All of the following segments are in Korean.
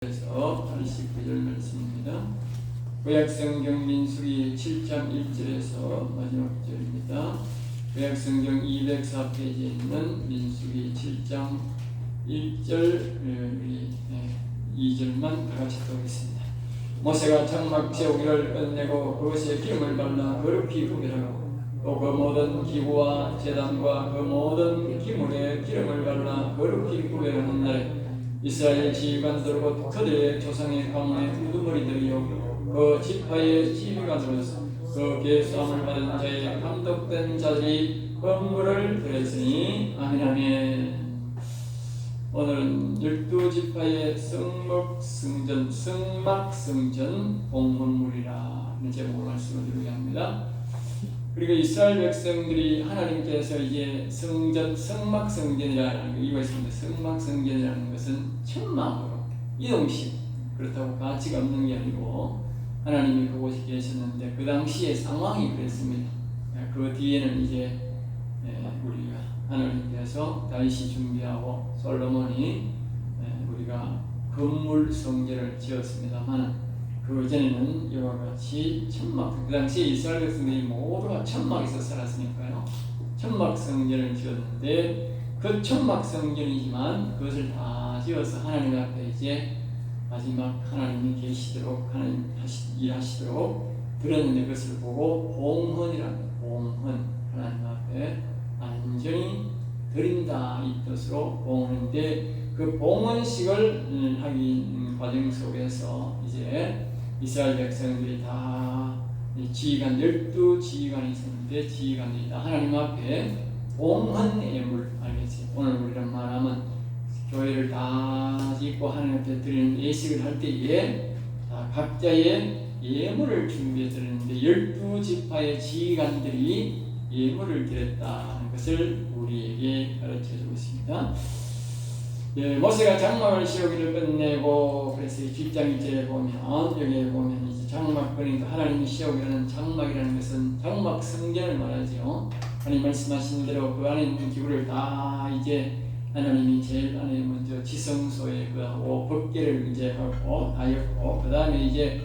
그래서 89절 말씀입니다. 구약성경 민수기 7장 1절에서 마지막 절입니다. 구약성경 204페이지에 있는 민수기 7장 1절 2절만 다같이 보겠습니다. 모세가 장막 세우기를 끝내고 그것에 기름을 발라 거룩히 구별하고 또 그 모든 기구와 제단과 그 모든 기물에 기름을 발라 거룩히 구별하는 날에 이스라엘 지휘관들 곧 그들의 조상의 가문의 우두머리들이요 그 지파의 지휘관으로서 그 계수함을 받은 자의 감독된 자들이 건물을 드렸으니 아멘 아멘. 오늘은 12지파의 성막성전 봉헌물이라 는 제목으로 말씀을 드리려 합니다. 그리고 이스라엘 백성들이 하나님께서 이제 성막성전이라는 거 이거 있습니다. 성막성전이라는 것은 천막으로 이동식 그렇다고 가치가 없는 게 아니고 하나님이 그곳에 계셨는데 그 당시의 상황이 그랬습니다. 그 뒤에는 이제 우리가 하나님께서 다윗이 준비하고 솔로몬이 우리가 건물 성전을 지었습니다만 그 전에는 이와 같이 천막, 그 당시에 이스라엘 백성들이 모두가 천막에서 살았으니까요. 천막 성전을 지었는데 그 천막 성전이지만 그것을 다 지어서 하나님 앞에 이제 마지막 하나님이 계시도록 하나님 일하시도록 드렸는데 그것을 보고 봉헌이라는 봉헌 하나님 앞에 완전히 드린다 이 뜻으로 봉헌인데 그 봉헌식을 하기 과정 속에서 이제 이스라엘 백성들이 다 지휘관 12지휘관이 있었는데 지휘관들이 다 하나님 앞에 봉헌 예물 알겠지? 오늘 우리랑 말하면 교회를 다 짓고 하나님 앞에 드리는 예식을 할 때에 다 각자의 예물을 준비해 드리는데 12지파의 지휘관들이 예물을 드렸다는 것을 우리에게 가르쳐주고 있습니다. 모세가 장막을 세우기를 끝내고 그래서 이 뒷장 1절에 보면 여기에 보면 이제 장막 그러니까 하나님이 세우기라는 장막이라는 것은 장막 성전을 말하죠. 하나님 말씀하신 대로 그 안에 있는 기구를 다 이제 하나님이 제일 안에 먼저 지성소에 그하고 법궤를 이제 하고 다 였고 그 다음에 이제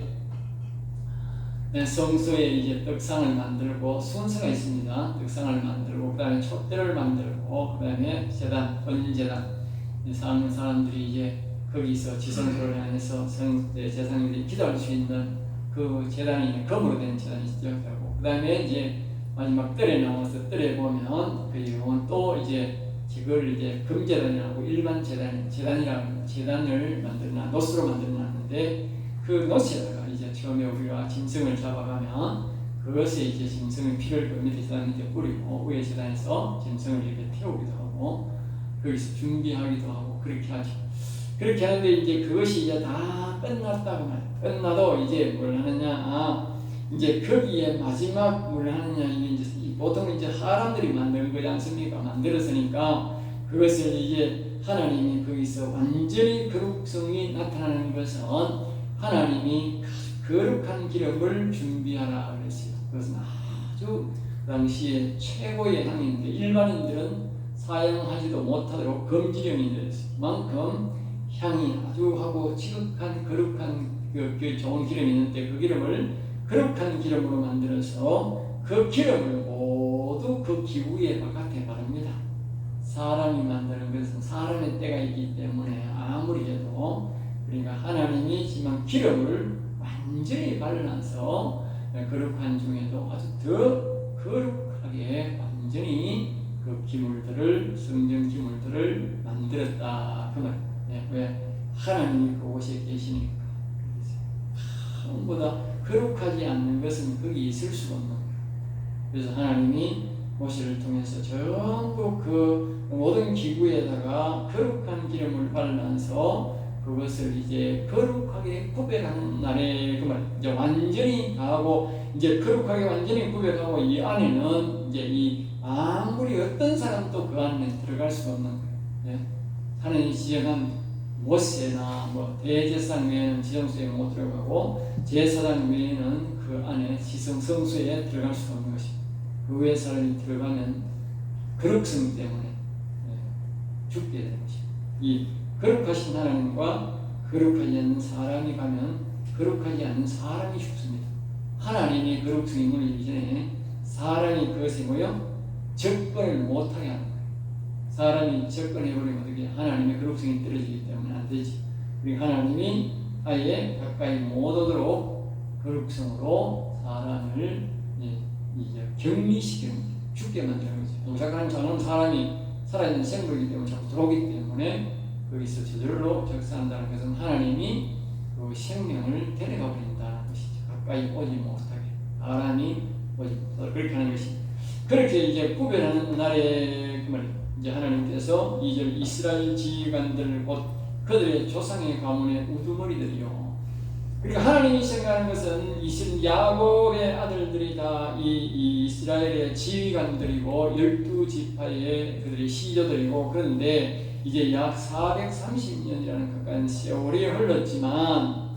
성소에 이제 떡상을 만들고 순서가 있습니다. 떡상을 만들고 그 다음에 촛대를 만들고 그 다음에 제단 번제단 사는 사람들이 이제 거기서 지성소를 향해서 성대 제사장들이 기도할 수 있는 그 제단이 금으로 된 제단이 있고 그 다음에 이제 마지막 뜰에 나와서 뜰에 보면 그 이용은 또 이제 그걸 이제 금제단이라고 일반 제단이라는 제단을 만들나 노스로 만들어놨는데 그 노스에다가 이제 처음에 우리가 짐승을 잡아가면 그것에 이제 짐승의 피를 그 밑에 제단 밑에 뿌리고 위에 제단에서 짐승을 이렇게 태우기도 하고 거기서 준비하기도 하고 그렇게 하죠. 그렇게 하는데 이제 그것이 이제 다 끝났다고 말이에요. 끝나도 이제 뭘 하느냐? 이제 거기에 마지막 뭘 하느냐? 이게 이제 보통 이제 사람들이 만든 거지 않습니까? 만들었으니까 그것을 이제 하나님이 거기서 완전히 거룩성이 나타나는 것은 하나님이 거룩한 기름을 준비하라 그랬어요. 그것은 아주 그 당시에 최고의 향인데 일반인들은 사용하지도 못하도록 금지령이 되었을 만큼 향이 아주 하고 지극한 거룩한 그 좋은 기름이 있는데 그 기름을 거룩한 기름으로 만들어서 그 기름을 모두 그 기구의 바깥에 바릅니다. 사람이 만드는 것은 사람의 때가 있기 때문에 아무리 해도 그러니까 하나님이 지만 기름을 완전히 발라서 거룩한 중에도 아주 더 거룩하게 완전히 그 기물들을 성전 기물들을 만들었다 그 말. 왜 하나님이 그곳에 계시니까. 전부다 거룩하지 않는 것은 거기 있을 수가 없는 거예요. 그래서 하나님이 모세를 통해서 전부 그 모든 기구에다가 거룩한 기름을 발라서 그것을 이제 거룩하게 구별하는 날에 그 말. 이제 완전히 하고 이제 거룩하게 완전히 구별하고 이 안에는 이제 이 아무리 어떤 사람도 그 안에 들어갈 수 없는 거예요. 하나님이 지정한 모세나 뭐 대제사장 외에는 지성소에 못 들어가고 제사장 외에는 그 안에 성소에 들어갈 수 없는 것입니다. 그 외의 사람이 들어가면 거룩성 때문에 죽게 되는 것입니다. 이 거룩하신 하나님과 그 거룩하지 않는 사람이 가면 거룩하지 않는 사람이 죽습니다. 하나님이 거룩성이 무너지기 전에 사람이 그것에 뭐요? 접근을 못하게 하는 거예요. 사람이 접근해버리면 어떻게 하나님의 거룩성이 떨어지기 때문에 안 되지. 그리고 하나님이 아예 가까이 못 오도록 거룩성으로 사람을 이제 격리시키는 거죠. 죽게 만드는 거죠. 동작하는 자는 사람이 살아있는 생물이기 때문에 자꾸 들어오기 때문에 거기서 저절로 적산한다는 것은 하나님이 그 생명을 데려가 버린다는 것이죠. 가까이 오지 못하게 사람이 오지 못하게 그렇게 하는 것입니다. 그렇게 이제 구별하는 날에 그 말이에요. 이제 하나님께서 2절 이스라엘 지휘관들 곧 그들의 조상의 가문의 우두머리들이요. 그러니까 하나님이 생각하는 것은 야곱의 아들들이 다 이 이스라엘의 지휘관들이고 12지파의 그들의 시조들이고 그런데 이제 약 430년이라는 가까운 세월이 흘렀지만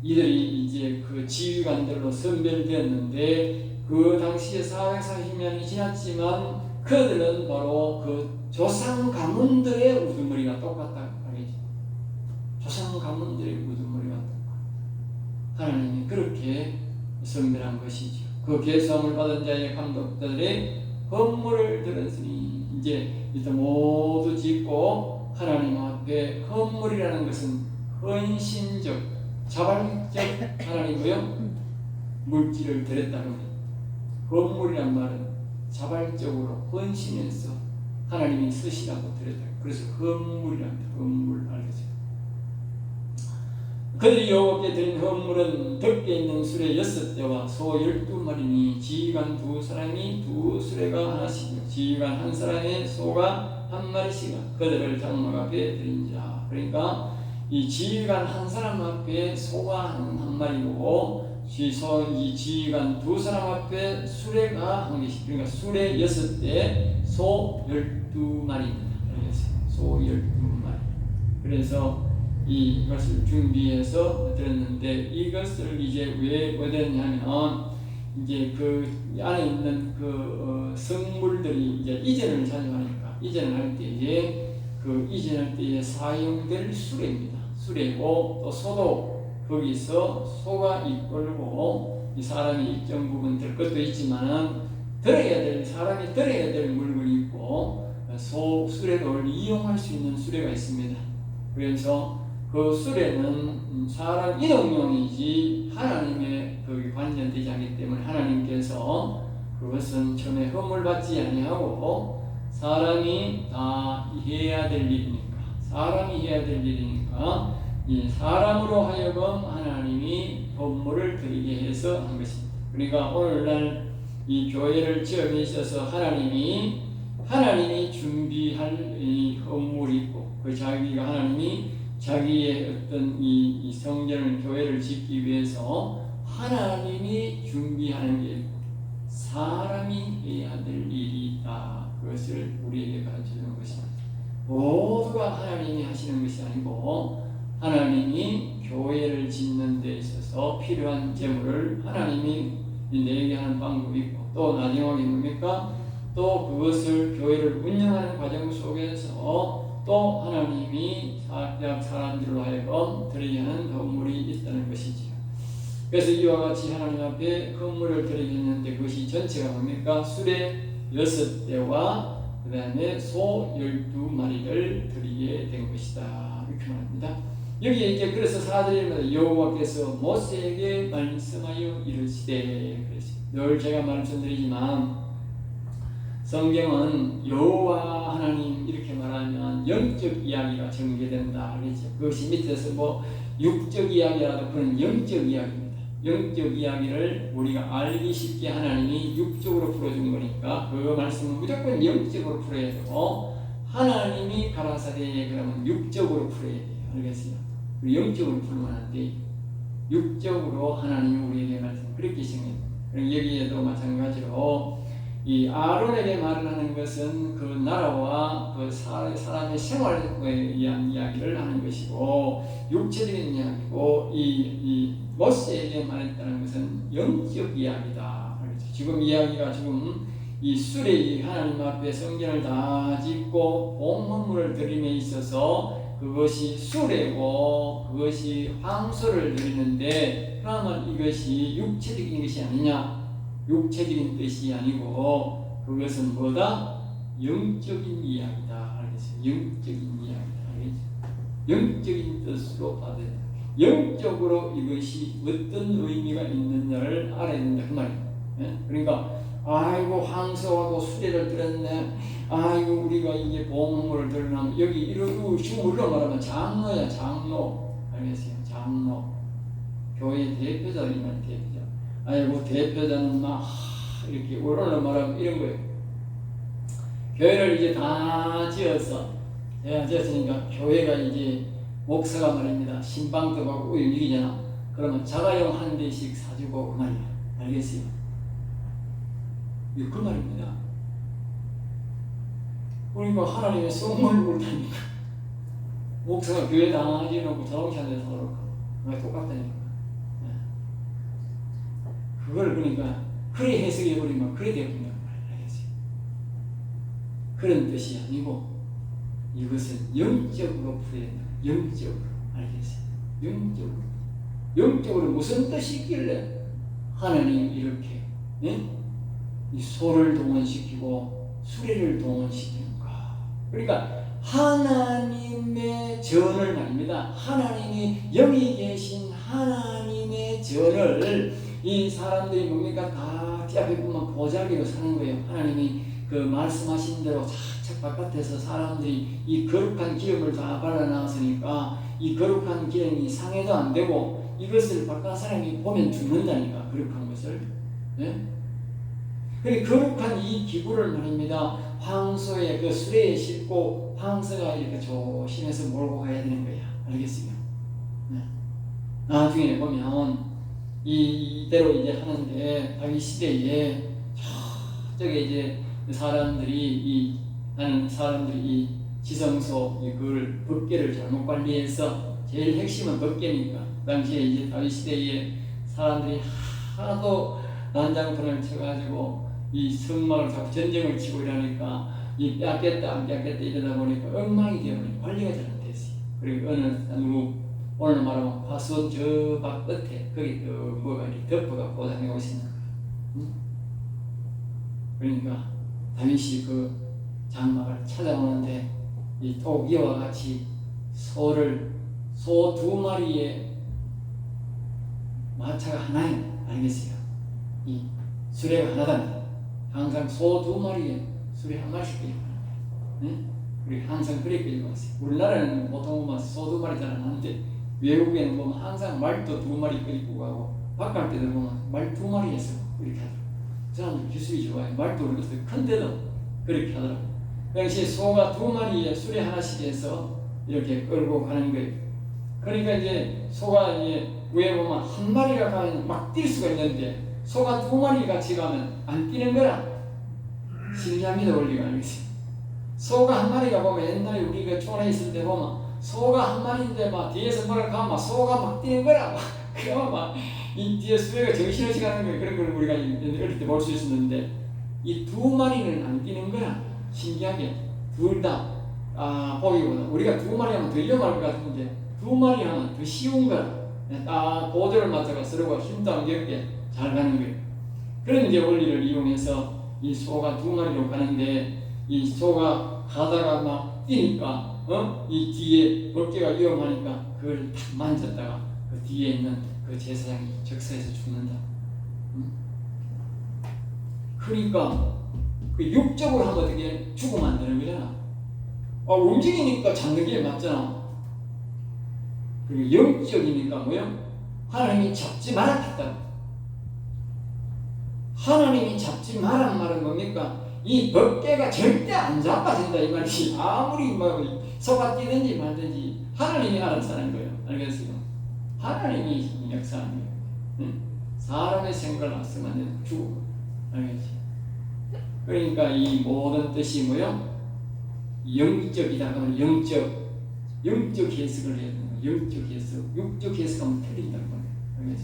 이들이 이제 그 지휘관들로 선별되었는데 그 당시에 430년이 지났지만 그들은 바로 그 조상 가문들의 우두머리가 똑같다. 알겠지? 조상 가문들의 우두머리가 똑같다. 하나님이 그렇게 선별한 것이죠. 그 계수함을 받은 자의 감독자들의 헌물을 들었으니 이제 일단 모두 짓고 하나님 앞에 헌물이라는 것은 헌신적, 자발적 하나님이요 물질을 드렸다는 거예요. 헌물이란 말은 자발적으로 헌신해서 하나님이 쓰시라고 드렸다. 그래서 헌물이랍니다. 헌물 알겠죠? 그들이 여호와께 드린 헌물은 덮개 있는 수레 6대와 소 12마리니 지휘관 2사람이 2수레가 하나씩이요 지휘관 1사람의 소가 1마리씩이요 그들을 장막 앞에 드린 자. 그러니까 이 지휘관 1사람 앞에 소가 1마리고 이 지휘관 2사람 앞에 수레가 1개씩. 그러니까 수레 6대 소 12마리입니다. 소 12마리. 그래서 이것을 준비해서 드렸는데 이것을 이제 왜 드렸냐면 이제 그 안에 있는 그 성물들이 이제 이전을 자주 하니까 이전을 할 때에 그 이전할 때에 사용될 수레입니다. 수레고 또 소도 거기서 소가 이끌고 이 사람이 일정 부분 될 것도 있지만은 사람이 들어야 될 물건이 있고 수레를 이용할 수 있는 수레가 있습니다. 그래서 그 수레는 사람 이동용이지 하나님의 그 관련되지 않기 때문에 하나님께서 그것은 처음에 허물 받지 아니하고 사람이 다 해야 될 일이니까 이 사람으로 하여금 하나님이 헌물을 드리게 해서 한 것입니다. 그러니까 오늘날 이 교회를 지어 계셔서 하나님이 준비할 이 헌물이 있고 그 자기가 하나님이 자기의 어떤 이 성전을 교회를 짓기 위해서 하나님이 준비하는 게 있고 사람이 해야 될 일이 있다. 그것을 우리에게 가르쳐주는 것입니다. 모두가 하나님이 하시는 것이 아니고 하나님이 교회를 짓는 데 있어서 필요한 재물을 하나님이 내게 하는 방법이 있고 또 나중에 뭡니까? 또 그것을 교회를 운영하는 과정 속에서 또 하나님이 사람들로 하여금 드리게 하는 헌물이 있다는 것이지요. 그래서 이와 같이 하나님 앞에 헌물을 드리게 했는데 그것이 전체가 뭡니까? 수레 6대와 그 다음에 소 12마리를 드리게 된 것이다. 이렇게 말합니다. 여기에 이제 그래서 4절입니다. 여호와께서 모세에게 말씀하여 이르시되 늘 제가 말씀드리지만 성경은 여호와 하나님 이렇게 말하면 영적 이야기가 전개된다. 그렇죠? 그것이 밑에서 뭐 육적 이야기라도 그런 영적 이야기입니다. 영적 이야기를 우리가 알기 쉽게 하나님이 육적으로 풀어준 거니까 그 말씀은 무조건 영적으로 풀어야 되고 하나님이 가라사대 그러면 육적으로 풀어야 돼요. 알겠어요? 영적으로 풀면 안 돼. 육적으로 하나님이 우리에게 말씀 그렇게 생깁니다. 여기에도 마찬가지로 이 아론에게 말을 하는 것은 그 나라와 그 사람의 생활에 의한 이야기를 하는 것이고 육체적인 이야기고 이 모세에게 말했다는 것은 영적 이야기다. 지금 이야기가 지금 이 수레이 하나님 앞에 성전을 다 짓고 봉헌물을 드림에 있어서 그것이 수레고 그것이 황소를 드리는데 그러면 이것이 육체적인 것이 아니냐? 육체적인 뜻이 아니고 그것은 뭐다? 영적인 이야기다. 알겠어요? 영적인 이야기다. 알겠죠? 영적인 뜻으로 받아야 돼. 영적으로 이것이 어떤 의미가 있느냐를 알아야 된다. 그 말이에요. 예? 그러니까 아이고 황소하고 수레를 들었네. 아이고 우리가 이게 보험을 들으면 여기 이러고 흉물로 말하면 장로야 장로. 알겠어요? 장로. 교회 대표자이면 대표자. 아이고 대표자는 막 이렇게 오늘로 말하면 이런 거예요. 교회를 이제 다 지었어. 제가 지었으니까 교회가 이제 목사가 말입니다. 신방도 가고 움직이잖아. 그러면 자가용 한 대씩 사주고 그 말이야. 알겠어요? 그 말입니다. 그러니까 하나님의 성물을 모르다니까. 목사가 교회 다 지어놓고 자동차 한 대 사놓고 똑같다니까. 그걸 그러니까 그래 해석해버리면 그래 되어버린단 말이야. 알겠어요? 그런 뜻이 아니고 이것은 영적으로 풀어야 된다. 영적으로. 알겠어요? 영적으로. 영적으로 무슨 뜻이 있길래 하나님이 이렇게 이 소를 동원시키고 수레를 동원시키는가? 그러니까 하나님의 전을 말입니다. 하나님이 여기 계신 하나님의 전을 이 사람들이 뭡니까? 다 뒤앞에 보면 보자기로 사는 거예요. 하나님이 그 말씀하신 대로 착착 바깥에서 사람들이 이 거룩한 기름을 다 발라놨으니까 이 거룩한 기름이 상해도 안 되고 이것을 바깥 사람이 보면 죽는다니까. 거룩한 것을. 네? 그리고 거룩한 이 기구를 말입니다. 황소의 그 수레에 싣고 황소가 이렇게 조심해서 몰고 가야 되는 거야. 알겠습니까? 네. 나중에 보면 이대로 이제 하는데 다윗 시대에 저쪽에 이제 사람들이 하는 사람들이 이 지성소 그걸 법궤를 잘못 관리해서 제일 핵심은 법궤니까 당시에 이제 다윗 시대에 사람들이 하도 난장판을 쳐가지고 이 성막을 잡고 전쟁을 치고 이러니까 이 뺏겠다 안 뺏겠다 이러다 보니까 엉망이 되어버리고 관리가 잘 안 됐어요. 그리고 어느 오늘 말하면 화수원 저 밖 끝에 거기 뭐가 이렇게 덮어가 보장하고 있는 거예요. 응? 그러니까 다윗이 그 장막을 찾아오는데 또 이와 같이 소 두 마리에 마차가 하나예요. 알겠어요? 이 수레가 하나답니다. 항상 소 두 마리에 수레 한 마리씩 끌고 가는 거예요. 우리 항상 그렇게 끌고 왔어요. 우리나라는 보통 보면 소 두 마리 잘 안 하는데 외국에는 보면 항상 말도 두 마리 끌고 가고 바깥에도 보면 말 두 마리에서 이렇게 하더라고요. 사람들 기술이 좋아요. 말도 그렇게 큰데도 그렇게 하더라고요. 당시 소가 두 마리에 수레 하나씩 해서 이렇게 끌고 가는 거예요. 그러니까 이제 소가 이제 위에 보면 한 마리가 가면 막 뛸 수가 있는데 소가 두 마리 같이 가면 안 뛰는 거라. 신기합니다. 원리가 알겠어요. 소가 한 마리가 보면 옛날에 우리가 촌에 있을 때 보면 소가 한 마리인데 막 뒤에서 뭐라 가면 막 소가 막 뛰는 거라. 그러면 막 이 뒤에 수레가 정신없이 가는 거예요. 그런 걸 우리가 어릴 때 볼 수 있었는데 이 두 마리는 안 뛰는 거라. 신기하게 둘 다 보기보다 우리가 두 마리 하면 더 위험할 것 같은데 두 마리 하면 더 쉬운 거라. 딱 보조를 맞춰가 서로가 힘도 안 겪게 잘 가는 거예요. 그런 이제 원리를 이용해서 이 소가 두 마리로 가는데 이 소가 가다가 막 뛰니까 이 뒤에 어깨가 위험하니까 그걸 탁 만졌다가 그 뒤에 있는 그 제사장이 적사해서 죽는다. 그러니까 그 육적으로 하면 어떻게 죽으면 안 되는 거잖아. 움직이니까 잡는 게 맞잖아. 그리고 영적이니까 뭐요? 하나님이 잡지 말라 했다. 하나님이 잡지 말란 말은 뭡니까? 이 법궤가 절대 안 잡아진다 이 말이지. 아무리 뭐 소가 뛰든지 말든지 하나님이 알아서 하는 거예요. 알겠어요? 하나님이 역사하는 거예요. 응? 사람의 생각을 앞서면 죽어. 알겠지? 그러니까 이 모든 뜻이 뭐요? 영적이다 하면 영적 해석을 해야 되는 거예요. 영적 해석, 육적 해석하면 틀린다는 거예요. 알겠지?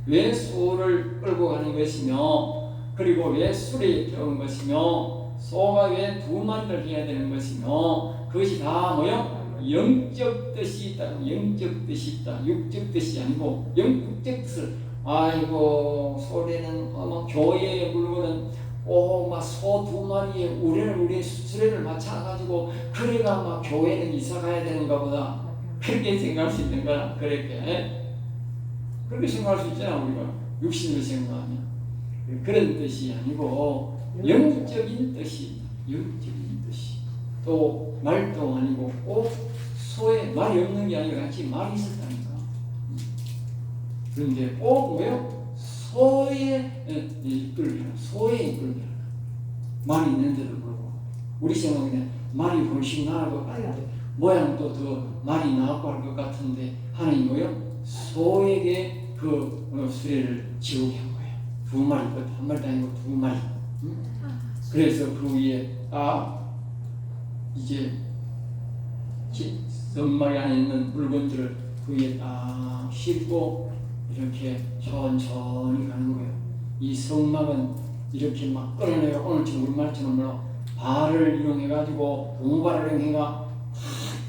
왜 소를 끌고 가는 것이며 그리고 왜 수레에 태우는 것이며 소가 왜 두 마리를 해야 되는 것이며 그것이 다 뭐요? 영적 뜻이 있다. 영적 뜻이 있다. 육적 뜻이 아니고 영적 뜻을 아이고 소리는 막 교회의 물건은 막 소 2마리에 우리 수레를 맞춰가지고 그래가 막 교회는 이사 가야 되는가 보다 그렇게 생각할 수 있는 거야. 그렇게 생각할 수 있잖아. 우리가 육신으로 생각하면 그런 뜻이 아니고 영적인 뜻이 영적인 뜻이 또 말도 아니고 꼭 소에 말이 없는 게 아니라 같이 말이 있었다니까. 그런데 꼭 뭐요? 소에 이끌게 말이 있는데도 불구하고 우리 생각에는 말이 훨씬 나고 모양도 더 말이 나고 할 것 같은데 하나님 뭐요? 소에게 그 수레를 지우게 한 거예요. 2마리, 한 마리도 아니고 2마리. 그래서 그 위에 이제 선막에 안에 있는 물건들을 그 위에 딱 싣고 이렇게 천천히 가는 거예요. 이 성막은 이렇게 막 끌어내가 오늘처럼 우리말처럼 발을 이용해가지고 동발을 이용해가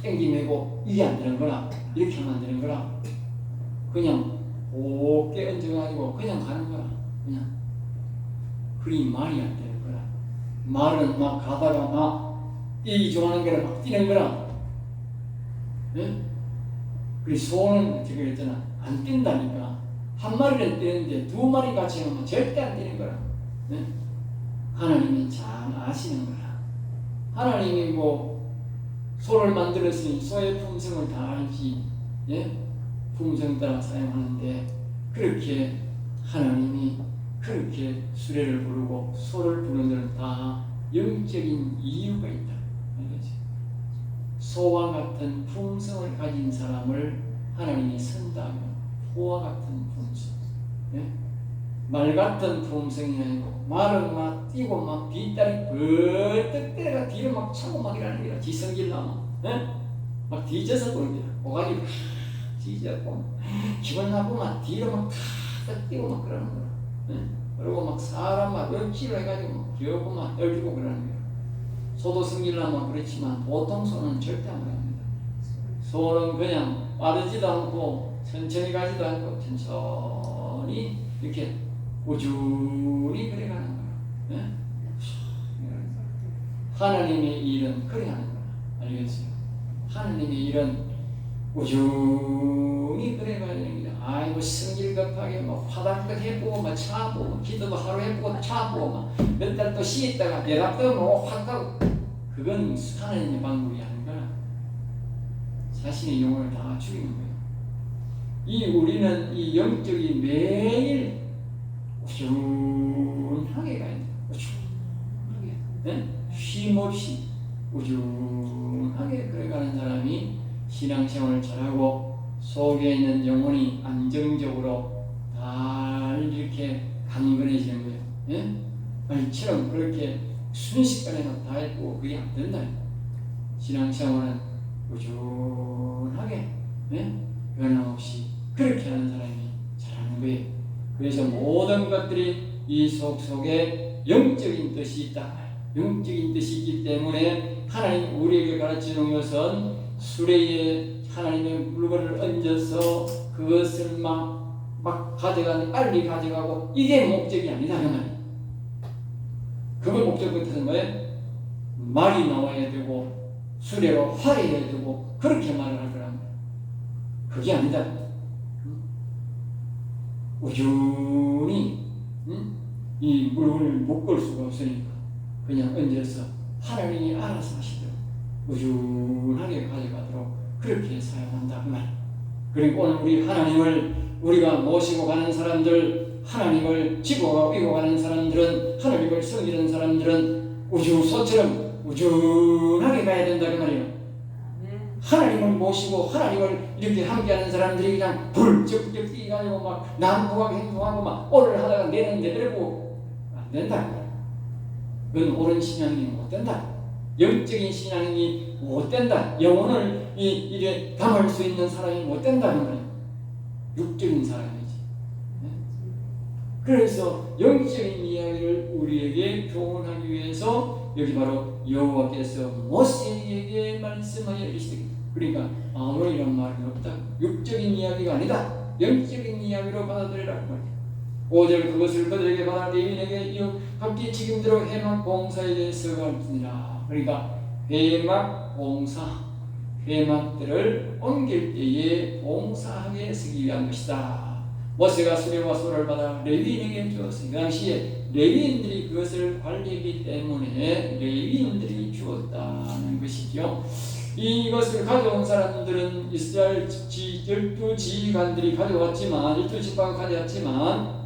땡기매고 이게 안 되는 거라. 이렇게 하면 안 되는 거라. 그냥 곱게 얹어가지고 그냥 가는 거라. 그냥 그리 말이 안 되는 거라. 말은 막 가다가 막 뛰기 좋아하는 거라 막 뛰는 거라. 네? 그리고 소는 제가 그랬잖아. 안 뛴다니까. 한 마리는 뛰는데 2마리 같이 하면 절대 안 뛰는 거라. 네? 하나님이 잘 아시는 거라. 하나님이 뭐 소를 만들었으니 소의 품성을 다 알지. 예? 품성 따라 사용하는데 그렇게 하나님이 그렇게 수레를 부르고 소를 부르는 데는 다 영적인 이유가 있다. 알겠지? 소와 같은 품성을 가진 사람을 하나님이 선다면 소와 같은 품성. 예? 말 같은 품성이 아니고 말은 막 뛰고 막 뒷다리 벌떡 때가 뒤를 막 차고 막 이러는 거야. 지성질나면 막 뒤져서 보는 거야. 고가지 뒤져고 기분 나쁘면 뒤로 막 탁 뛰고 막 그러는 거야. 그리고 막 사람 막 억지로 해가지고 막 귀엽고 막 떨리고 그러는 거야. 소도 성질나면 그렇지만 보통 소는 절대 안 그럽니다. 소는 그냥 빠르지도 않고 천천히 가지도 않고 천천히 이렇게 꾸준히 그래가는 거야. 하나님의 일은 그래 하는 거야. 알겠어요? 하나님의 일은 꾸준히 그래가는 거야. 아이고 성질 급하게 막 화답도 해보고 막 차보고 기도도 하루 해보고 차보고 막 몇 달 또 쉬었다가 대답도 뭐 확 하고 그건 하나님의 방법이 아닌가. 자신의 영혼을 다 죽이는 거예요. 우리는 이 영적인 매일 꾸준하게 가야 돼요. 꾸준하게. 네? 쉼 없이 꾸준하게 그래가는 사람이 신앙생활을 잘하고 속에 있는 영혼이 안정적으로 잘 이렇게 강건해지는 거예요. 예? 말처럼 그렇게 순식간에 다 했고 그게 안 된다. 신앙생활은 꾸준하게 변함없이 그렇게 하는 사람이 잘하는 거예요. 그래서 모든 것들이 이 속에 영적인 뜻이 있다. 영적인 뜻이 있기 때문에 하나님 우리에게 가르치는 것은 수레에 하나님의 물건을 얹어서 그것을 막 가져가는 빨리 가져가고 이게 목적이 아니다. 그 말이에요. 그걸 목적 끝에는 뭐예요? 말이 나와야 되고 수레로 활해야 되고 그렇게 말을 할 거란 말이에요. 그게 아니다. 꾸준히 이 물건을 묶을 수가 없으니까 그냥 얹어서 하나님이 알아서 하시도록 꾸준하게 가져가도록 그렇게 사용한다 그 말. 그리고 오늘 우리 하나님을 우리가 모시고 가는 사람들, 하나님을 지고 이고 가는 사람들은, 하나님을 섬기는 사람들은 우주소처럼 꾸준하게 가야 된다 그 말이에요. 하나님을 모시고 하나님을 이렇게 함께하는 사람들이 그냥 불쩍불쩍 뛰어가지고 막 남부하고 행동하고 막 오를 하다가 내는 내버리고 안 된다. 그건 옳은 신앙이 못 된다. 영적인 신앙이 못 된다. 영혼을 이래 담을 수 있는 사람이 못 된다는 거예요. 육적인 사람이지. 그래서 영적인 이야기를 우리에게 교훈하기 위해서 여기 바로 여호와께서 모세에게 말씀하여 이르시되 그러니까 아론이란 말은 없다. 육적인 이야기가 아니다. 영적인 이야기로 받아들이라고 말이야. 5절 그것을 그들에게 받아 레위인에게 이어 각기 책임대로 회막 봉사에 대해서 가르치니라. 그러니까 회막 봉사, 회막들을 옮길 때에 봉사하게 쓰기 위한 것이다. 모세가 수레와 소를 받아 레위인에게 주었으니 그 당시에 레위인들이 그것을 관리했기 때문에 레위인들이 주었다는 것이죠. 이것을 가져온 사람들은 이스라엘 12지휘관들이 가져왔지만 12지파가 가져왔지만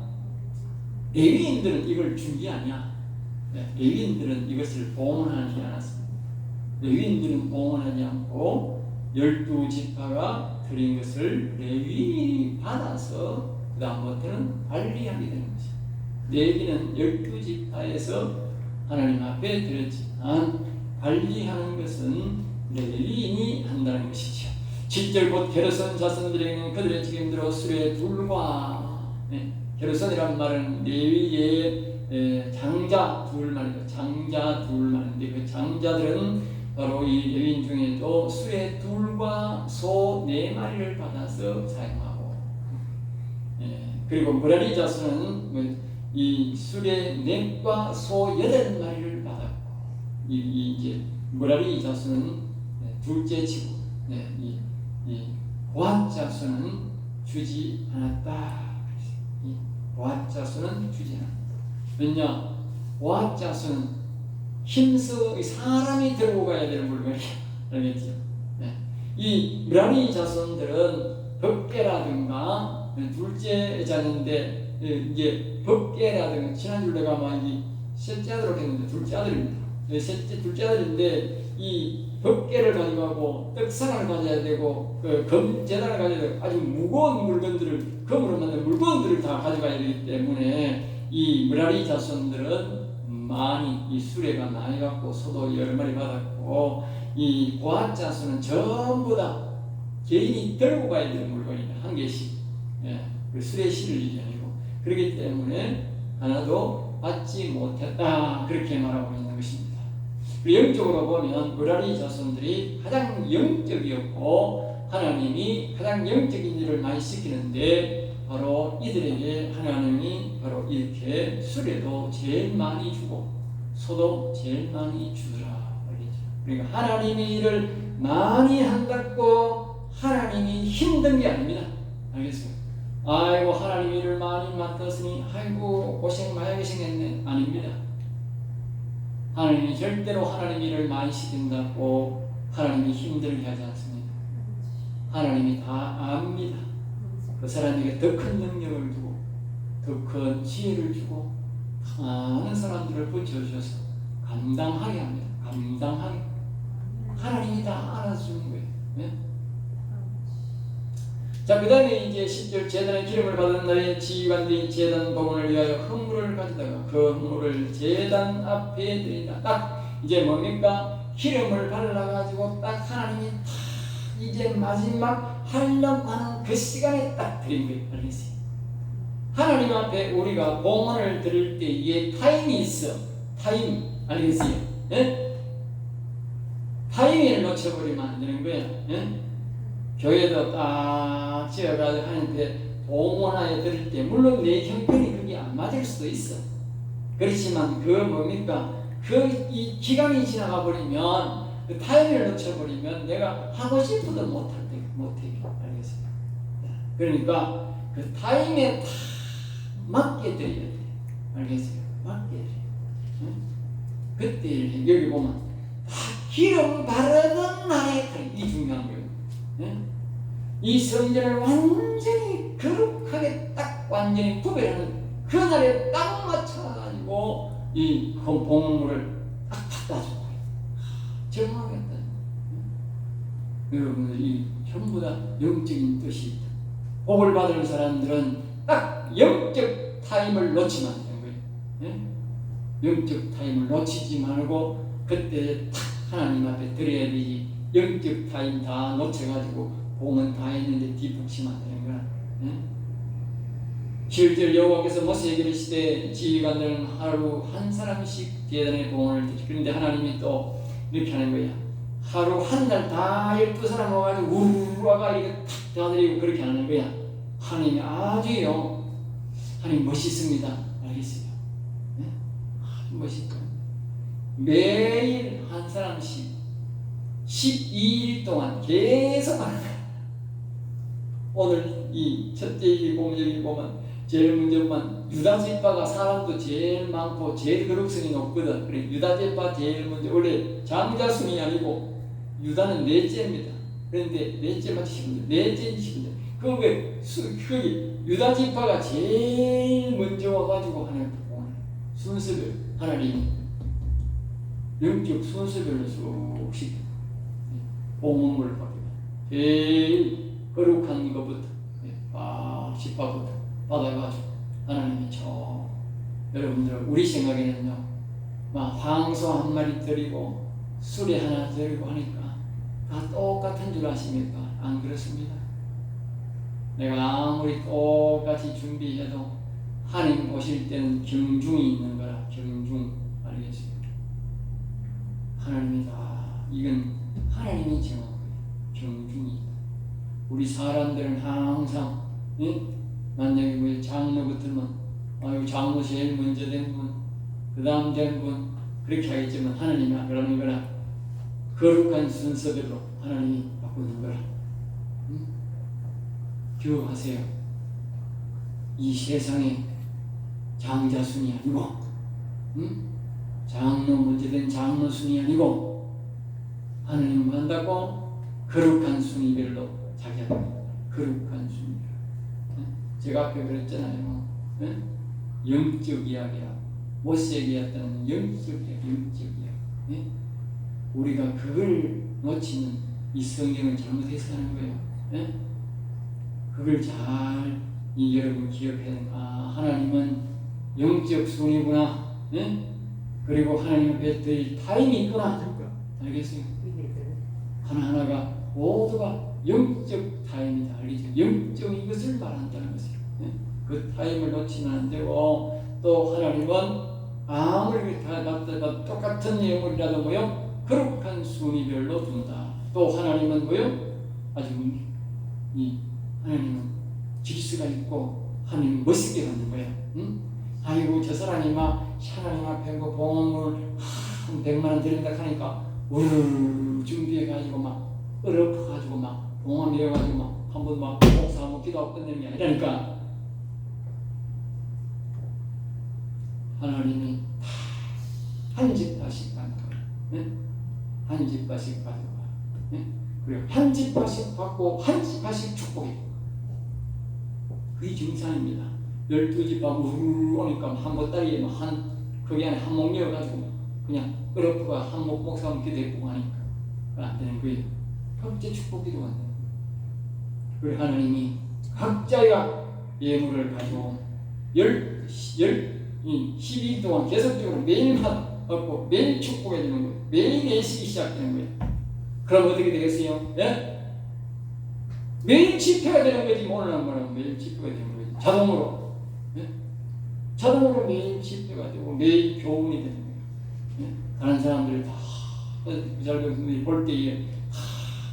레위인들은 이걸 준 게 아니야. 레위인들은 이것을 봉헌하지 않았습니다. 레위인들은 봉헌하지 않고 12지파가 드린 것을 레위인이 받아서 그 다음부터는 관리하게 되는 것이죠. 레위는 12지파에서 하나님 앞에 드렸지만 관리하는 것은 레위인이 한다는 것이죠. 7절 곧 게르손 자손들에게는 그들의 책임대로 수레 둘과 게르손이란 말은 레위의 장자 둘 말이죠. 장자 둘 말인데 그 장자들은 바로 이 레위인 중에도 수레 둘과 소 4마리를 받아서 사용하고 그리고 므라리 자손은 이 수레 4과 소 8마리를 받았고 이제 므라리 자손은 둘째 치고 이 고핫 자손은 주지 않았다. 이 고핫 자손은 주지 않았다. 왜냐? 고핫 자손은 힘써 사람이 들고 가야 되는 물건이야. 알겠죠? 이 므라리 자손들은 법계라든가 둘째 자녀인데 이게 법계라든가 지난주 내가 막 셋째 아들로 했는데 둘째 아들입니다. 둘째 아들인데 이 법계를 가져가고 떡상을 가져야 되고 금제단을 가져야 되고 아주 무거운 물건들을 금으로 만든 물건들을 다 가져가야 되기 때문에 이 므라리 자손들은 많이 이 수레가 많이 갖고 소도 10마리 받았고 이 고핫 자손은 전부 다 개인이 들고 가야 되는 물건이다. 한 개씩 그 수레에 실을 일이 아니고 그렇기 때문에 하나도 받지 못했다. 그렇게 말하고 있는 것입니다. 영적으로 보면 므라리 자손들이 가장 영적이었고 하나님이 가장 영적인 일을 많이 시키는데 바로 이들에게 하나님이 바로 이렇게 수레도 제일 많이 주고 소도 제일 많이 주라. 그러니까 하나님이 일을 많이 한다고 하나님이 힘든 게 아닙니다. 알겠어요? 아이고 하나님이 일을 많이 맡았으니 아이고 고생 많이 생겼네. 아닙니다. 하나님이 절대로 하나님 일을 많이 시킨다고 하나님이 힘들게 하지 않습니다. 하나님이 다 압니다. 그 사람에게 더 큰 능력을 주고 더 큰 지혜를 주고 많은 사람들을 붙여주셔서 감당하게 합니다. 감당하게. 하나님이 다 알아주는 거예요. 네? 자, 그 다음에 이제 10절 제단의 기름을 받은 날에 지휘관들이 제단 봉헌을 위하여 흙물을 가져다가 그 흙물을 제단 앞에 드린다. 딱 이제 뭡니까? 기름을 발라가지고 딱 하나님이 딱 이제 마지막 하려고 하는 그 시간에 딱 드린 거예요. 알겠어요? 하나님 앞에 우리가 봉헌을 드릴 때 이게 타임이 있어. 타임. 알겠어요? 예? 타임을 놓쳐버리면 안 되는 거야. 예? 교회도 딱 지어가지고 하는데 봉헌하여 드릴 때 물론 내 형편이 그게 안 맞을 수도 있어. 그렇지만 그 뭡니까? 이 기간이 지나가 버리면 그 타임을 놓쳐버리면 내가 하고 싶어도 못해. 알겠어요? 그러니까 그 타임에 다 맞게 드려야 돼. 알겠어요? 맞게 드려. 그때 여기 보면 다 기름 바르던 날에 이 중요한 거예요. 이 성전을 완전히 거룩하게 딱 완전히 구별하는 그 날에 딱 맞춰가지고 이 봉물을 딱 갖다 준 거예요. 정확하겠다. 여러분들 이 전부 다 영적인 뜻이 있다. 복을 받은 사람들은 딱 영적 타임을 놓치면 안 되는 거예요. 영적 타임을 놓치지 말고 그때 딱 하나님 앞에 드려야 되지. 영적 타임 다 놓쳐가지고 봉헌 다 했는데 뒤북치면 안 되는 거야. 7절 여호와께서 모세에게 이르시되 지휘관들은 하루 한 사람씩 제단의 봉헌을 드리. 그런데 하나님이 또 이렇게 하는 거야. 하루 한 달 다 12사람 와가지고 우르르 와가 이렇게 탁 다드리고 그렇게 하는 거야. 하나님이 아주요. 하나님 멋있습니다. 알겠어요? 네? 아주 멋있다. 매일 한 사람씩 12일 동안 계속 하는 거야. 오늘 이 첫째 일 보면 여기 보면 제일 먼저 보면 유다제파가 사람도 제일 많고 제일 거룩성이 높거든. 그래 유다제파 제일 먼저 원래 장자순이 아니고 유다는 넷째입니다. 그런데 넷째 맞히시면 돼. 넷째 지시면 돼. 그 유다제파가 제일 먼저 와가지고 하는 순서별 하나님이 영적 순서별로 쑥씩 봉헌물을 받습니다. 제일 거룩한 것부터 지파부터 받아가지고 하나님이 여러분들 우리 생각에는요 막 황소 한 마리 드리고 수레 하나 드리고 하니까 다 똑같은 줄 아십니까? 안 그렇습니다. 내가 아무리 똑같이 준비해도 하나님 오실 때는 경중이 있는 거라. 경중 알겠습니까? 하나님이다. 이건 하나님이 정한 거예요. 경중이 있다. 우리 사람들은 항상 만약에 뭐 장로 같으면 장로 제일 먼저 된 분, 그 다음 된 분 그렇게 하겠지만 하나님이 그러는 거라. 거룩한 순서대로 하나님이 바꾸는 거라. 기억하세요. 이 세상에 장자순이 아니고 장로 먼저 된 장로순이 아니고 하나님은 한다고 거룩한 순위별로 자기가 거룩한 순위별로. 제가 앞에 그랬잖아요. 영적 이야기야. 모세에게였다는 영적 이야기, 영적 이야기. 우리가 그걸 놓치면 이 성경을 잘못해서 하는 거예요. 그걸 잘 여러분 기억해야 되는 하나님은 영적 순위구나. 그리고 하나님 앞에 드릴 타임이 있구나. 알겠어요? 하나하나가 모두가 영적 타임이다. 알겠죠? 영적 이것을 말한다는 것이에요. 그 타임을 놓치면 안 되고 또 하나님은 아무리 다 똑같은 내용이라도 뭐요? 거룩한 순위별로 둔다. 또 하나님은 뭐요? 아주 하나님은 질서가 있고 하나님은 멋있게 갖는 거예요. 아이고 저 사람이 막 하나님 앞에 그 봉헌물 한 100만 원 드린다 하니까 우르르 준비해가지고 막 엎어가지고 막 봉헌 이래가지고 막 한번 막 목사 한번 기도하고 끝내는 게 아니라니까. 하나님이 한 집씩 받는 거예요. 한 집씩 받는 거예요. 그리고 한 집씩 받고 한 집씩 축복해. 그게 정상입니다. 12집밥 우르르 오니까 한 보따리에 거기 안에 한 목 넣어가지고 그냥 엎어가 한 목사 한번 기도해보고 하니까 안 되는 거예요. 각자 축복기도가 안 돼요. 그리고 하나님이 각자가 예물을 가지고 12일 동안 계속적으로 매일마다 얻고 매일 축복해 주는 거예요. 매일 예식이 시작되는 거예요. 그럼 어떻게 되겠어요? 예? 매일 집회가 되는 거지. 오늘 한 번은 매일 집회가 되는 거지. 자동으로. 예? 자동으로 매일 집회가 되고 매일 교훈이 되는 거예요. 예? 다른 사람들 다 부잘병들이 볼 때에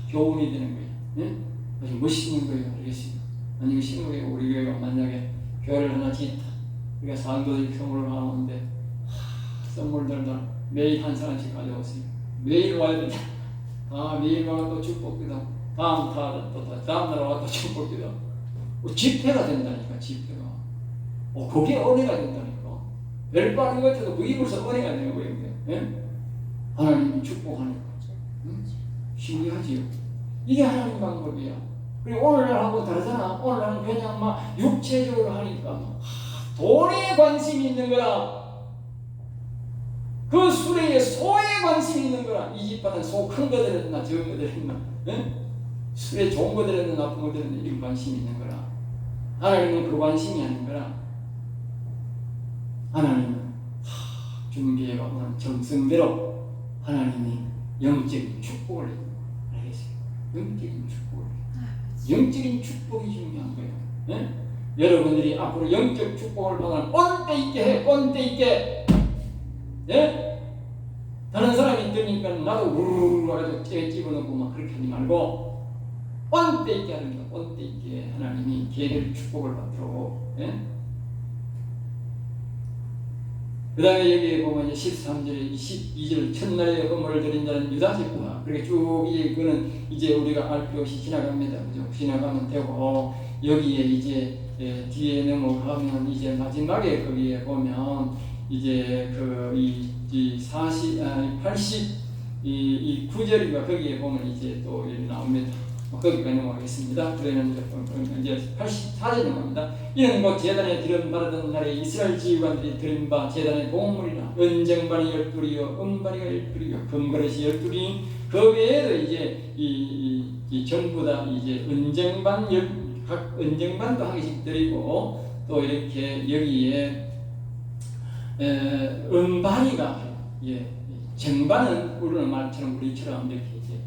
교훈이 되는 거예요. 예? 아주 멋있는 거예요. 알겠습니다. 만약에 신우에 우리 교회가 만약에 교회를 하나 짓다. 우리가 상도들 선물을 하는데 선물들도 매일 한 사람씩 가져오세요. 매일 와야 된다. 매일 와서 또 축복기도 다음 날 와서 또 축복기도 집회가 된다니까. 집회가 그게 은혜가 된다니까. 별바른 것에도 무입으로서 은혜가 되는 거예요. 예? 하나님이 축복하니까. 신기하지요. 이게 하나님 방법이야. 그리고 오늘날하고 다르잖아. 오늘날은 그냥 막 육체적으로 하니까 돈에 관심이 있는 거라. 그 수레에 소에 관심이 있는 거라. 이 집바닥 소 큰 거 들었나 적은 거 들었나. 수레 좋은 거 들었나 나쁜 거 들었나 이런 관심이 있는 거라. 하나님은 그 관심이 아닌 거라. 하나님은 준비해오는 정성대로 하나님이 영적인 축복을 해줍니다. 알겠어요? 영적인 축복을 해줍니다. 영적인 축복이 중요한 거예요. 네? 여러분들이 앞으로 영적 축복을 받으면 꼰대 있게 해. 꼰대 있게. 네? 다른 사람이 들으니까 나도 우르르 해가지고 집어넣고 막 그렇게 하지 말고 온때 있게 하는 거야. 온때 있게 하나님이 걔들 축복을 받도록. 예? 그 다음에 여기에 보면 13절에 12절 첫날에 헌물을 드린 자는 유다지파. 그렇게 쭉 이거는 이제 우리가 알 필요 없이 지나갑니다. 그죠? 지나가면 되고 여기에 이제 뒤에 넘어가면 이제 마지막에 거기에 보면 이제 이 89절인가 거기에 보면 이제 또 나옵니다. 거기까지 넘어가겠습니다. 그러면 이제 84절 넘어갑니다. 이는 곧 제단에 드림받았던 날에 이스라엘 지휘관들이 드림바 제단의 봉물이나 은쟁반이 12이요 은반이가 12이요 금그릇이 12이 그 외에도 이제 이 전부 다 이제 각 은쟁반도 한 개씩 드리고 또 이렇게 여기에 은반이가 정반은 우리는 말처럼 우리처럼 이렇게 이제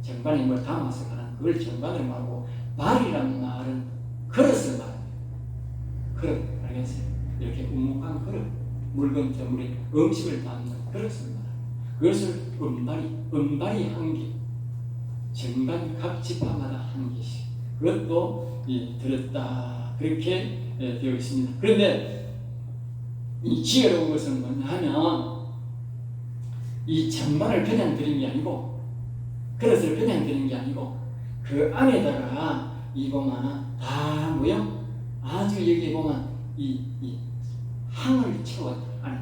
정반에 뭘 담아서 가는 그걸 정반을 말하고 발이라는 말은 그릇을 말해요. 그릇 알겠어요? 이렇게 우묵한 그릇 물건처럼 우리 음식을 담는 그릇을 말해요. 그것을 은발이 한 개, 정반 각 지파마다 한 개씩 그것도 들었다 그렇게 되어 있습니다. 그런데 이 지혜로운 것은 뭐냐 하면 이 정반을 그냥 드린 게 아니고 그릇을 그냥 드린 게 아니고 그 안에다가 이 보면 다 뭐요? 아주 여기 보면 이 향을 채워 안에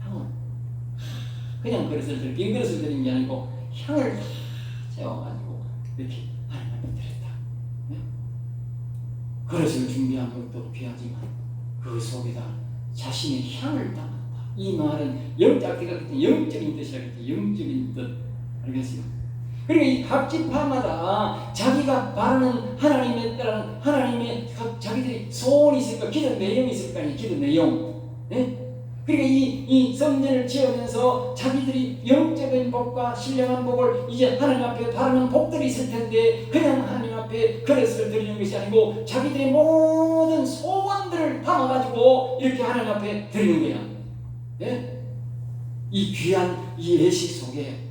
향을 그냥 그릇을 빈 그릇을 드린 게 아니고 향을 다 채워가지고 이렇게 하나님께 드렸다. 네? 그릇을 준비한 것도 귀하지만 그 속에다 자신의 향을 담았다. 이 말은 영적인 뜻이라겠지. 영적인 뜻 알겠어요? 그러니까 이 각 지파마다 자기가 바라는 하나님에 따른 하나님의 자기들이 소원이 있을까, 기도 내용이 있을 거 아니에요. 기도 내용. 네? 그러니까 이 성전을 지으면서 자기들이 영적인 복과 신령한 복을 이제 하나님 앞에 바라는 복들이 있을 텐데 그냥 하나님 앞에 그릇을 드리는 것이 아니고 자기들의 모든 소원들을 담아가지고 이렇게 하나님 앞에 드리는 거야. 네? 이 귀한 이 예식 속에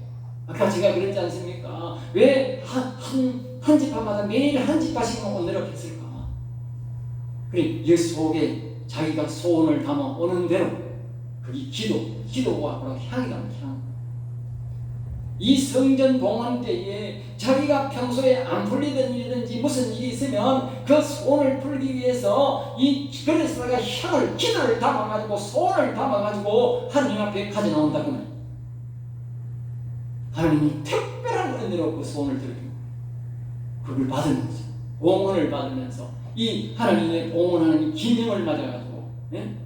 아까 제가 그랬지 않습니까? 왜 한 지파마다 매일 한 지파씩만 오늘을 했을까? 그래, 이 속에 자기가 소원을 담아 오는 대로 그게 기도와 향이다. 향. 이 성전 봉헌 때에 자기가 평소에 안 풀리던 일이든지 무슨 일이 있으면 그 소원을 풀기 위해서 이 그릇에다가 향을 기도를 담아가지고 소원을 담아가지고 하나님 앞에 가져 나온다 그 말. 하나님이 특별한 은혜로 그 소원을 들어주고 그걸 받으면서 봉헌을 받으면서 이 하나님의 봉헌하는 기념을 맞아가지고 예?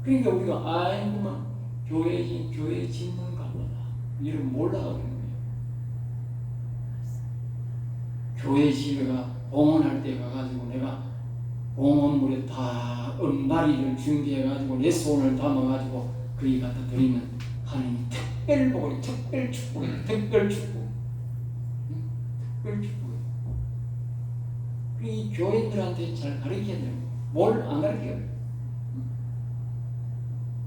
그러니까 우리가 아이고만 교회 짓는가 보다 이런 몰라가 그런 거예요. 교회 집에가 봉헌할 때 가가지고 내가 봉헌물에 다 은바리를 준비해가지고 내 소원을 담아가지고 그리 갖다 드리면 하나님이 특별 복을 특별 축복이에요. 특별 축복. 특별 축복이에요. 이 교인들한테 잘 가르쳐야 돼요. 뭘 안 가르쳐요.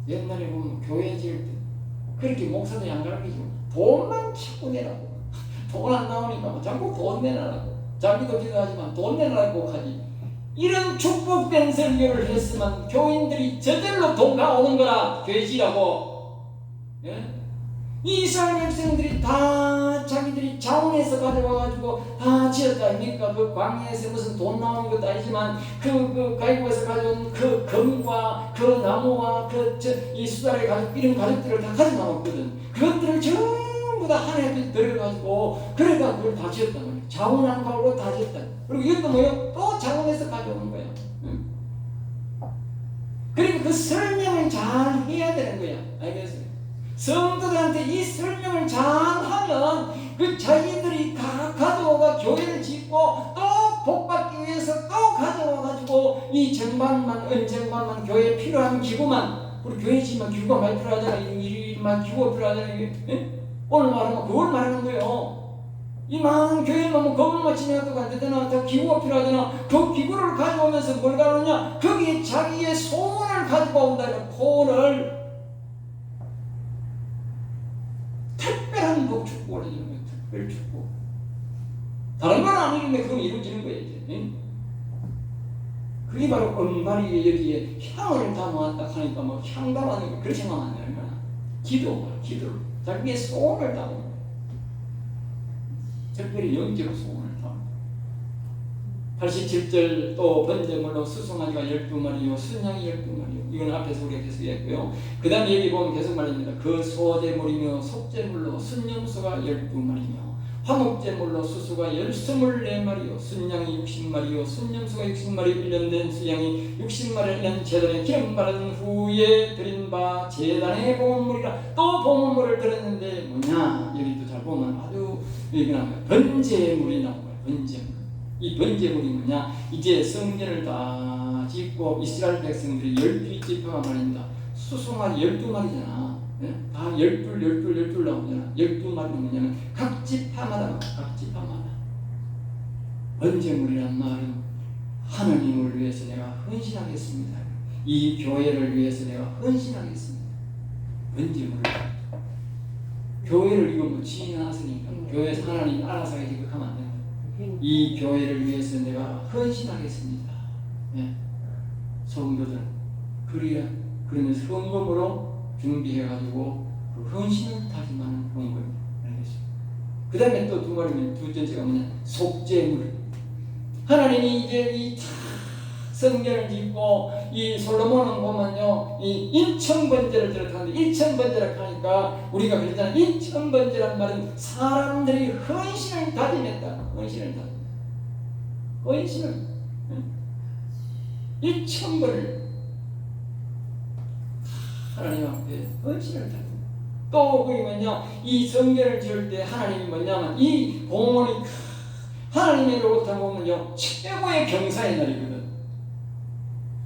옛날에 보면 교회 지을 때 그렇게 목사들이 안 가르치고 돈만 자꾸 내라고. 돈 안 나오니까 자꾸 돈 내라고. 자기도 기도하지만 돈 내라고 하지. 이런 축복된 설교를 했으면 교인들이 저절로 돈 가오는 거라 교회 지라고. 예? 이스라엘 백성들이 다 자기들이 자원에서 가져와가지고 다 지었다 아닙니까? 그 광야에서 무슨 돈 나오는 것도 아니지만 그 가이고에서 가져온 그 금과 그 나무와 이 수달에 가지고 이런 가족들을 다 가져 나왔거든. 그것들을 전부 다 하나님께 들어가지고 그래가 그걸 다 지었단 말이야. 자원 안 가고 다 지었다. 그리고 이것도 뭐예요? 또 자원에서 가져오는 거야. 응? 그러니까 그 설명을 잘 해야 되는 거야. 알겠어요? 성도들한테 이 설명을 잘 하면 그 자기들이 가져와가 교회를 짓고 또 복받기 위해서 또 가져와가지고 이 정반만 은정반만 교회에 필요한 기구만 우리 교회 지만 기구가 많이 필요하잖아. 이만 기구가 필요하잖아. 예? 오늘 말하면 그걸 말하는 거예요. 이 많은 교회만 건물만 지내도 안 되잖아. 다 기구가 필요하잖아. 그 기구를 가져오면서 뭘 가져오냐? 거기에 자기의 소원을 가지고 온다는 소원을 보고 축복을 해주는 거예요. 특별 축복. 다른 건 아니는데 그건 이루어지는 거예요. 이제. 응? 그게 바로 엄마리 여기에 향을 담아왔다 하니까 뭐 향 담아는 거 그렇게 하면 안 되는 거야. 기도를 자기의 소원을 담는 거야. 특별히 영적 소원을 담는 거야. 87절 또 번제물로 수송아지가 12마리요 순양이 12마리요. 이건 앞에서 우리가 계속 했고요. 그 다음에 여기 보면 계속 말합니다. 그 소제물이며 속제물로 순염소가 12마리며 화목제물로 수수가 24마리요 순양이 60마리요 순염소가 60마리 1년된 수양이 60마리는 제단에 기름 바른 후에 드린 바 제단의 봉헌물이라. 또 봉헌물을 드렸는데 뭐냐, 여기도 잘 보면 아주 여기 나와요. 번제물이 나와요. 번제물. 이 번제물이 뭐냐, 이제 성전을 다 짓고 이스라엘 백성들이 12지파가 말입니다. 수송아지 12마리잖아. 다 12 나오잖아. 12마리는 뭐냐면 각 지파마다 번제물이란 말은 하나님을 위해서 내가 헌신하겠습니다. 이 교회를 위해서 내가 헌신하겠습니다. 번제물을. 교회를 이거 뭐 지인하으니까 교회에서 하나님 알아서 해야지 그렇게 하면 안 된다. 이 교회를 위해서 내가 헌신하겠습니다. 네. 성도들 그러면서 헌금으로 준비해가지고 그 헌신을 다짐하는 그런 거예요. 알겠습니다. 그 다음에 또 두 마리면 둘째가 뭐냐, 속죄물. 하나님이 이제 이 성전을 짓고 이 솔로몬은 보면요, 이 1000번제를 드렸다는데 1000번제라 하니까 우리가 그랬잖아요. 1000번제란 말은 사람들이 헌신을 다짐했다. 헌신을 1000번을 하나님 앞에 헌신을 다짐. 또 그게 뭐냐, 이 성전을 지을 때 하나님이 뭐냐면 이 봉헌이 하나님으로부터 보면요 최고의 경사의 날이거든.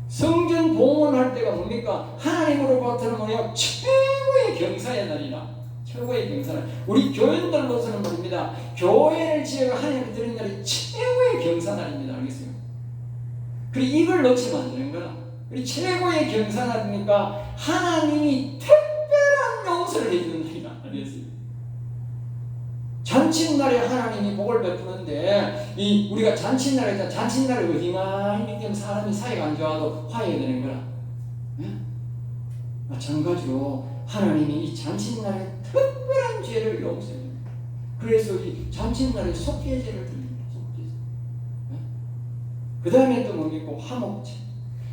성전 봉헌할 때가 뭡니까? 하나님으로부터는 뭐냐, 최고의 경사의 날이라. 최고의 경사날. 우리 교인들로서는 말입니다, 교회를 지어 하나님께 드린 날이 최고의 경사날입니다. 알겠어요? 그리고 이걸 놓치면 안 되는 거라. 우리 최고의 경사날이니까 하나님이 특별한 용서를 해주는 날이라. 알겠어요? 잔칫날에 하나님이 복을 베푸는데, 우리가 잔칫날에 잔칫날에 어디나 이렇게 사람이 사이가 안 좋아도 화해해야 되는 거라. 네? 마찬가지로 하나님이 이 잔칫날에 특별한 죄를 용서해요. 그래서 이 잔칫날에 속죄제를 드립니다. 속죄제. 네? 그 다음에 또 뭡니까? 화목제.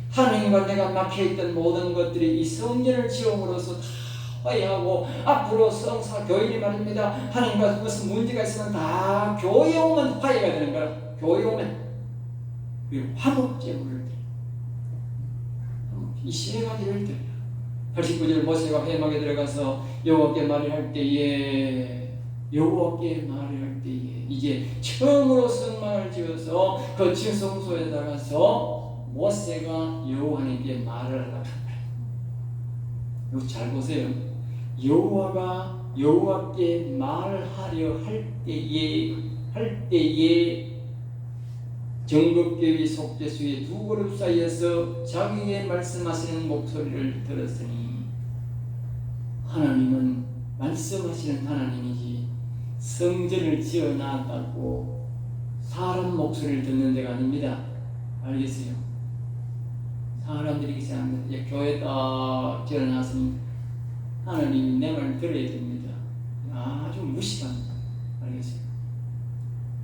하나님과 내가 막혀있던 모든 것들이 이 성전을 지음으로써 다 화해하고, 앞으로 성사 교인이 말입니다, 하나님과 무슨 문제가 있으면 다 교회 오면 화해가 되는 거라. 교회 오면. 그리고 화목제물을 드려. 이 세 가지를 드려. 89절 모세가 회막에 들어가서 여호와께 말을 할 때에 이제 처음으로 성막을 지어서 그 지성소에 들어가서 모세가 여호와님께 말을 하라. 이거 잘 보세요. 여호와가 여호와께 말하려 할 때에 정법계의 속죄수의 두 그룹 사이에서 자기에게 말씀하시는 목소리를 들었으니, 하나님은 말씀하시는 하나님이지 성전을 지어놨다고 사람 목소리를 듣는 데가 아닙니다. 알겠어요? 사람들이 생각합니다. 이제 교회 딱 지어놨으니 하나님이 내 말 들어야 됩니다. 아주 무식합니다. 알겠어요?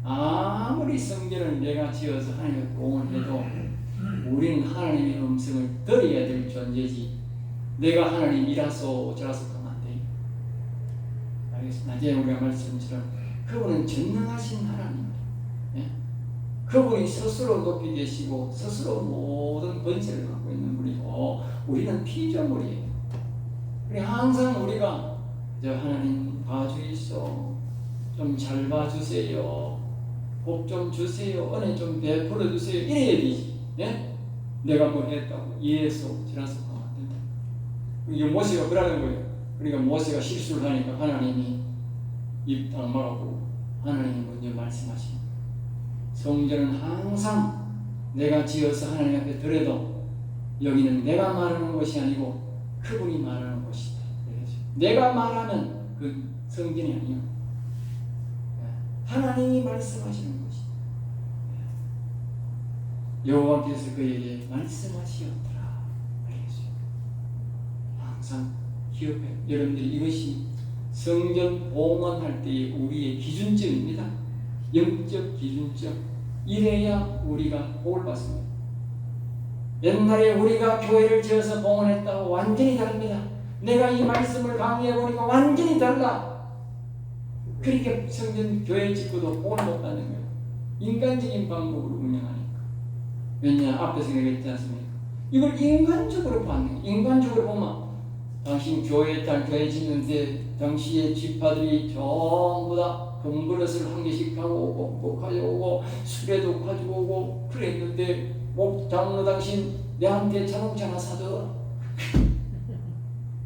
아무리 성전을 내가 지어서 하나님의 공헌해도 우리는 하나님의 음성을 들어야 될 존재지, 내가 하나님이라서 어쩌라서 하면 안 돼요. 알겠습니다. 낮에 우리가 말씀처럼 그분은 전능하신 하나님입니다. 예? 그분이 스스로 높이 계시고 스스로 모든 권세를 갖고 있는 분이고, 우리는 피조물이에요. 그래 항상 우리가 하나님 봐주이소, 좀 잘 봐주세요, 복 좀 주세요, 은혜 좀 베풀어 주세요, 이래야 되지. 예? 내가 뭐 했다고 예수 지나서 하면 안 된다. 이게 모세가 그러는 거예요. 그러니까 모세가 실수를 하니까 하나님이 입 딱 막아보고 하나님이 먼저 말씀하시는 거예요. 성전은 항상 내가 지어서 하나님 앞에 드려도 여기는 내가 말하는 것이 아니고 그분이 말하는 것이다. 내가 말하면 그 성전이 아니요, 하나님이 말씀하시는 것이. 여호와께서 그에게 말씀하시었더라. 알겠어요? 항상 기억해. 여러분들이 이것이 성전 봉헌할 때의 우리의 기준점입니다. 영적 기준점. 이래야 우리가 복을 받습니다. 옛날에 우리가 교회를 지어서 봉헌했다고 완전히 다릅니다. 내가 이 말씀을 강의해 보니까 완전히 달라. 그러니까 성전 교회 짓고도 복을 못 받는 거예요. 인간적인 방법으로 운영하니까. 왜냐? 앞에서 얘기했지 않습니까? 이걸 인간적으로 받는 거예요. 인간적으로 보면 당신 교회 딸 교회 짓는데 당시의 지파들이 전부 다 금그릇을 한 개씩 가고 오고 가져오고 수레도 가지고 오고 그랬는데 장로 당신 내한테 자동차 하나 사줘.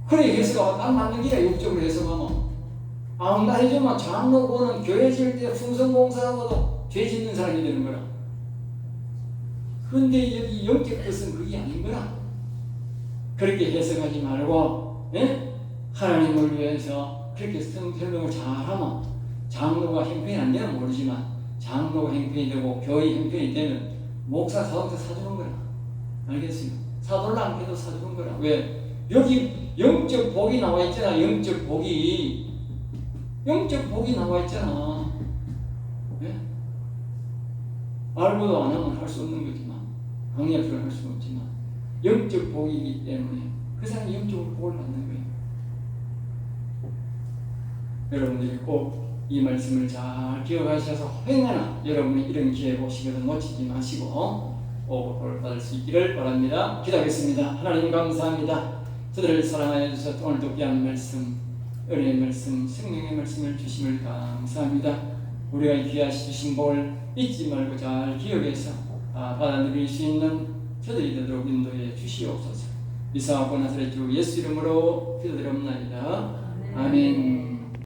그래 해서가 딱 맞는 길이야. 욕적으로 해석하면 나 해주면 장로고는 교회 지을 때 풍성봉사하고도 죄 짓는 사람이 되는 거라. 근데 여기 영적 뜻은 그게 아닌 거라. 그렇게 해석하지 말고 하나님을 위해서 그렇게 설명을 잘하면 장로가 형편이 안 되면 모르지만 장로가 형편이 되고 교회 형편이 되면 목사 사도한테 사주는 거라. 알겠어요? 사돌라 안 해도 사주는 거라. 왜? 여기 영적 복이 나와 있잖아. 영적 복이 나와 있잖아. 네? 알고도 안 하면 할 수 없는 거지만 강약을 할 수는 없지만 영적 복이기 때문에 그 사람이 영적으로 복을 받는 거예요. 여러분들이 꼭 이 말씀을 잘 기억하셔서 행하나 여러분이 이런 기회 보시거든 놓치지 마시고 복을 받을 수 있기를 바랍니다. 기도하겠습니다. 하나님 감사합니다. 저들을 사랑하여 주셔서 오늘도 귀한 말씀, 은혜의 말씀, 생명의 말씀을 주심을 감사합니다. 우리가 귀하시 주신 복을 잊지 말고 잘 기억해서 받아 누릴 수 있는 저들이 되도록 인도해 주시옵소서. 이사하고 나사렛 주 예수 이름으로 기도드립니다. 아멘.